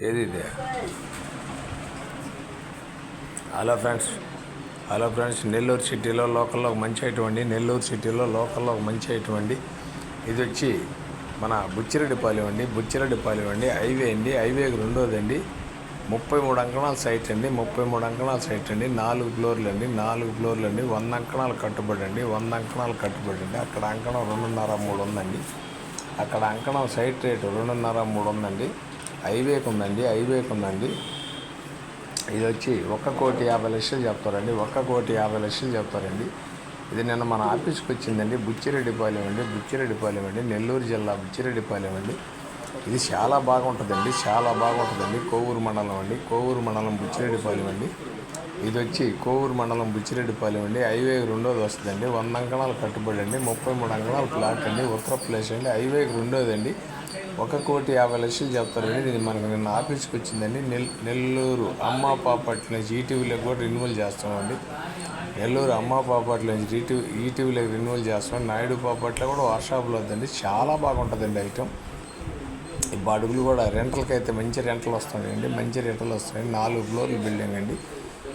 ఏది ఇది? Hello friends, Nellore సిటీలో లోకల్లో ఒక మంచి ఐటమ్ అండి. నెల్లూరు సిటీలో లోకల్లో ఒక మంచి ఐటమ్ అండి. ఇది వచ్చి మన బుచ్చిరెడ్డిపాలెం అండి. హైవే అండి. హైవేకి రెండోదండి. 33 అంకణాల సైట్ అండి. 33 అంకణాల సైట్ అండి. 4 ఫ్లోర్లు అండి. 100 అంకణాలు కట్టుబడి అండి. అక్కడ అంకణం 2.5 3 ఉందండి. అక్కడ అంకణం సైట్ రేటు 2.5 3 ఉందండి. హైవేకి ఉందండి. ఇది వచ్చి 1,50,00,000 చెప్తారండి. 1,50,00,000 చెప్తారండి. ఇది నిన్న మన ఆఫీస్కి వచ్చిందండి. బుచ్చిరెడ్డిపాలెం అండి. నెల్లూరు జిల్లా బుచ్చిరెడ్డిపాలెం అండి. ఇది చాలా బాగుంటుందండి. కోవూరు మండలం బుచ్చిరెడ్డిపాలెం అండి. ఇది వచ్చి కోవూరు మండలం బుచ్చిరెడ్డిపాలెం అండి. హైవేకి రెండోది వస్తుందండి. 100 అంకణాలు కట్టుబడి అండి. 33 అంకణాలు ఫ్లాట్ అండి. ఉత్తర ప్లేస్ అండి. హైవేకి రెండోదండి. 1,50,00,000 చెప్తారండి. ఇది మనకు నిన్న ఆఫీస్కి వచ్చిందండి. నెల్లూరు అమ్మ ప్రాపర్టీ నుంచి ఈటీవీలో కూడా రెన్యువల్ చేస్తామండి. నెల్లూరు అమ్మ ప్రాపర్టీ నుంచి ఈటీవీలో రెన్యువల్ చేస్తాం. నాయుడు ప్రాపర్టీలో కూడా వర్క్షాప్లో వద్దండి. చాలా బాగుంటుందండి ఐటమ్. ఈ అడుగులు కూడా రెంటల్కి అయితే మంచి రెంటలు వస్తాయండి. 4 ఫ్లోర్లు బిల్డింగ్ అండి.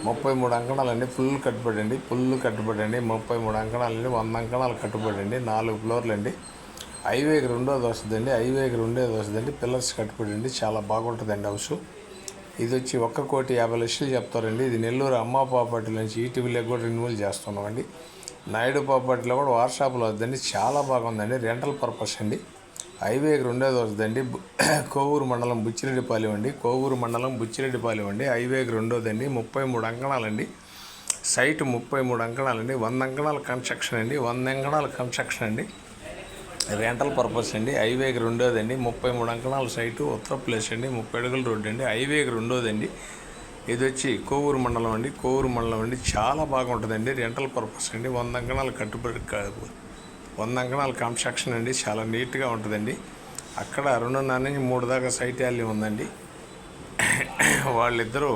33 అంకణాలండి. ఫుల్ కట్టుబడి అండి. 33 అంకణాలండి. 100 అంకణాలు కట్టుబడి అండి. 4 ఫ్లోర్లు అండి. హైవేకి రెండోది వస్తుందండి. పిల్లర్స్ కట్టుబడి అండి. చాలా బాగుంటుందండి హౌస్. ఇది వచ్చి 1,50,00,000 చెప్తారండి. ఇది నెల్లూరు అమ్మ ప్రాపర్టీ నుంచి ఈటీవీలో కూడా రెన్యువల్ చేస్తున్నామండి. నాయుడు ప్రాపర్టీలో కూడా వర్క్షాప్లో వద్దండి. చాలా బాగుందండి. రెంటల్ పర్పస్ అండి. హైవేకి రెండోది వస్తుందండి. కోవూరు మండలం బుచ్చిరెడ్డిపాలెం అండి. హైవేకి రెండోదండి. 33 అంకణాలండి. సైట్ 33 అంకణాలండి. 100 అంకణాల కన్స్ట్రక్షన్ అండి. రెంటల్ పర్పస్ అండి. హైవేకి రెండోదండి. 33 అంకణాల సైటు ఉత్తర ప్లేస్ అండి. 30 అడుగుల రోడ్డు అండి. హైవేకి రెండోదండి. ఇది వచ్చి కోవూరు మండలం అండి. చాలా బాగుంటుందండి. రెంటల్ పర్పస్ అండి. 100 అంకణాలు 100 అంకణాల కన్స్ట్రక్షన్ అండి. చాలా నీట్గా ఉంటుందండి. అక్కడ 2.5 నుంచి 3 దాకా సైట్ వాల్యూ ఉందండి. వాళ్ళిద్దరూ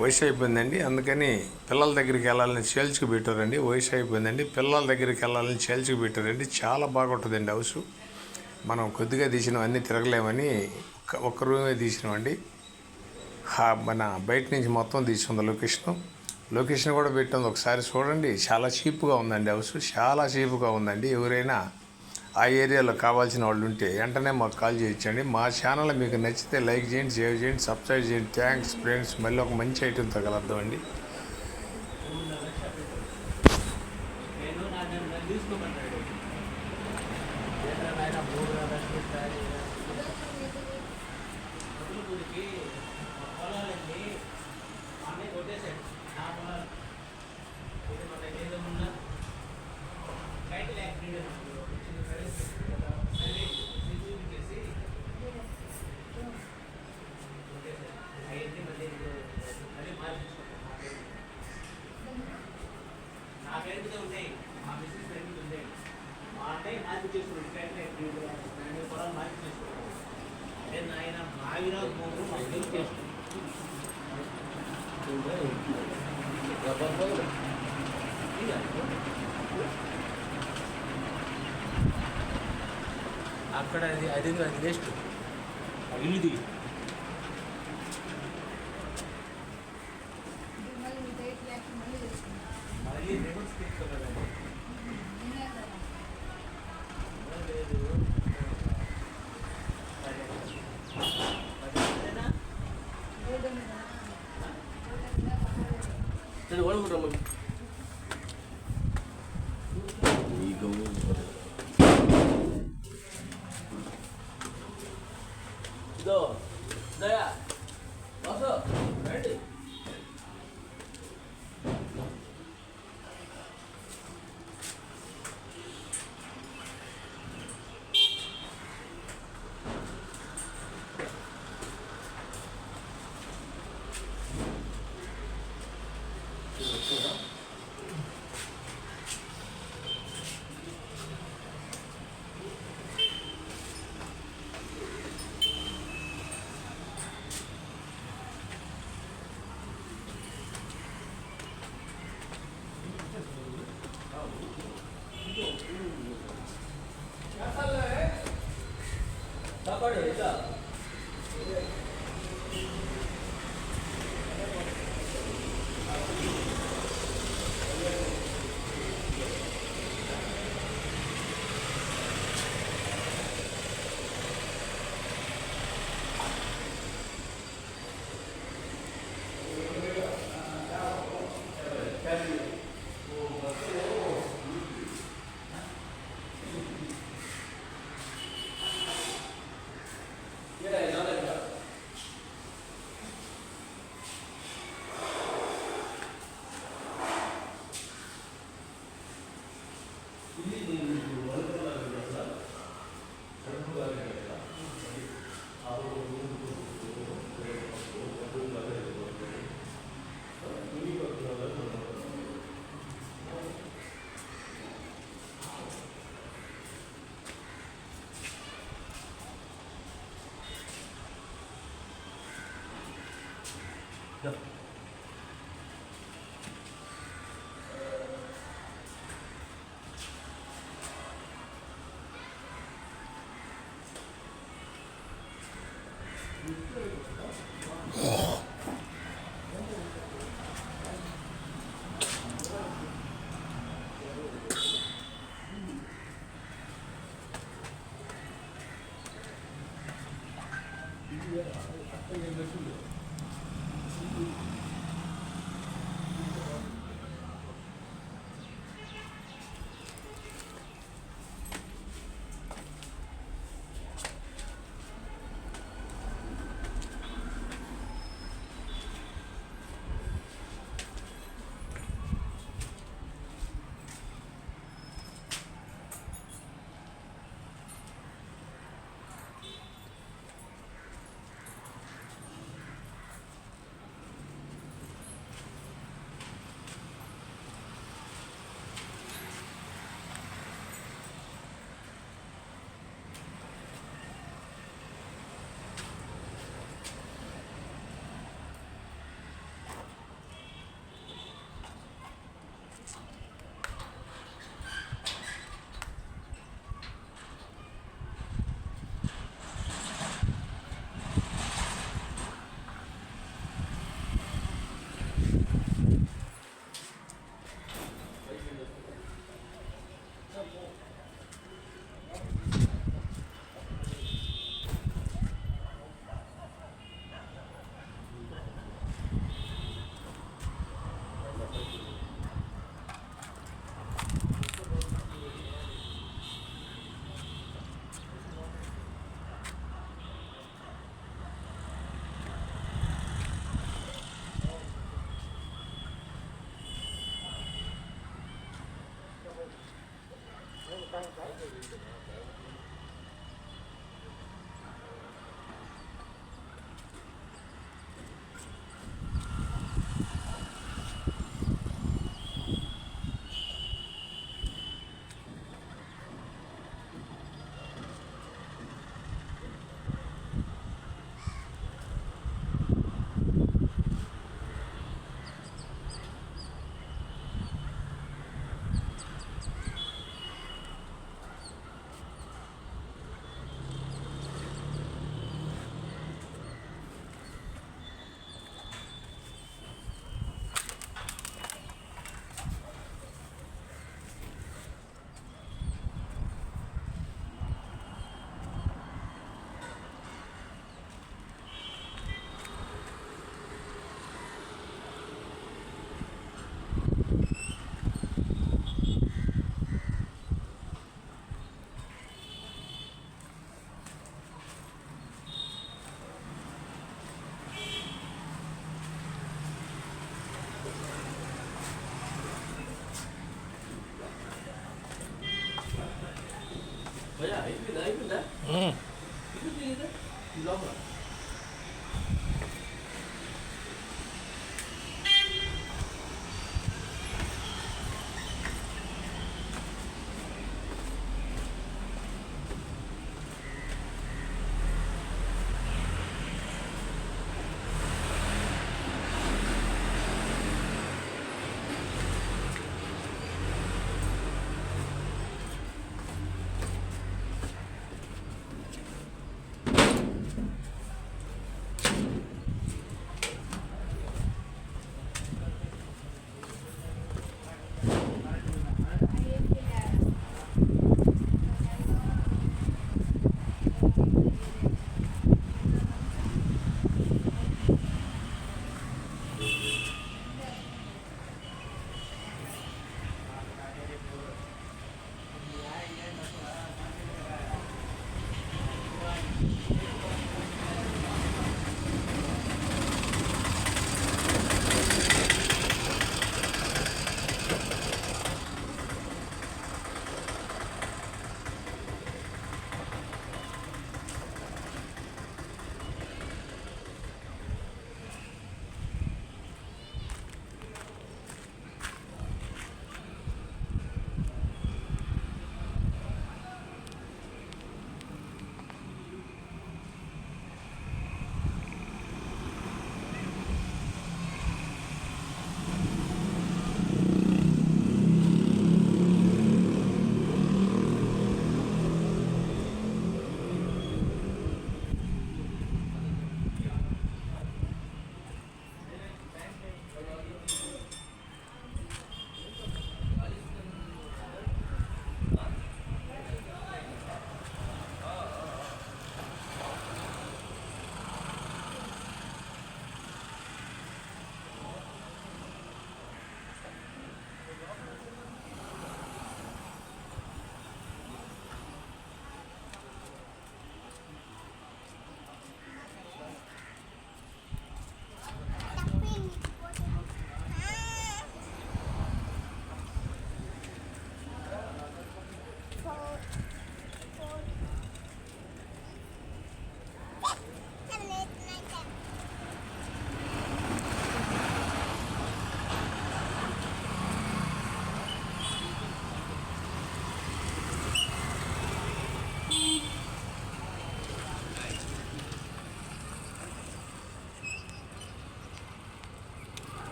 వయసు అయిపోయిందండి. అందుకని పిల్లల దగ్గరికి వెళ్ళాలని సేల్స్కి పెట్టారండి. వయసు అయిపోయిందండి. పిల్లల దగ్గరికి వెళ్ళాలని సేల్స్కి పెట్టారండి. చాలా బాగుంటుందండి హౌస్. మనం కొద్దిగా తీసినాం, అన్నీ తిరగలేమని ఒక్క రూమే తీసినామండి. మన బయట నుంచి మొత్తం తీసుకుంది లొకేషన్ కూడా పెట్టింది. ఒకసారి చూడండి. చాలా చీప్గా ఉందండి హౌస్. ఎవరైనా ఆ ఏరియాలో కావాల్సిన వాళ్ళు ఉంటే వెంటనే మాకు కాల్ చేయొచ్చండి. మా ఛానల్ మీకు నచ్చితే లైక్ చేయండి, షేర్ చేయండి, సబ్స్క్రైబ్ చేయండి. Thanks friends. మళ్ళీ ఒక మంచి ఐటెంతో కలుద్దామండి. అక్కడ అది వేస్ట్ ఇల్లుది దయా బాసు రండి.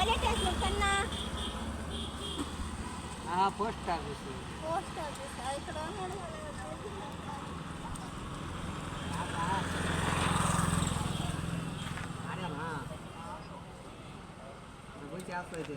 పోలీస్ స్టేషన్ కన్నా పోస్ట్ ఆఫీస్ పోస్ట్ ఆఫీస్ ఇక్కడ ఉన్నాడు పోయి చేస్తా అయితే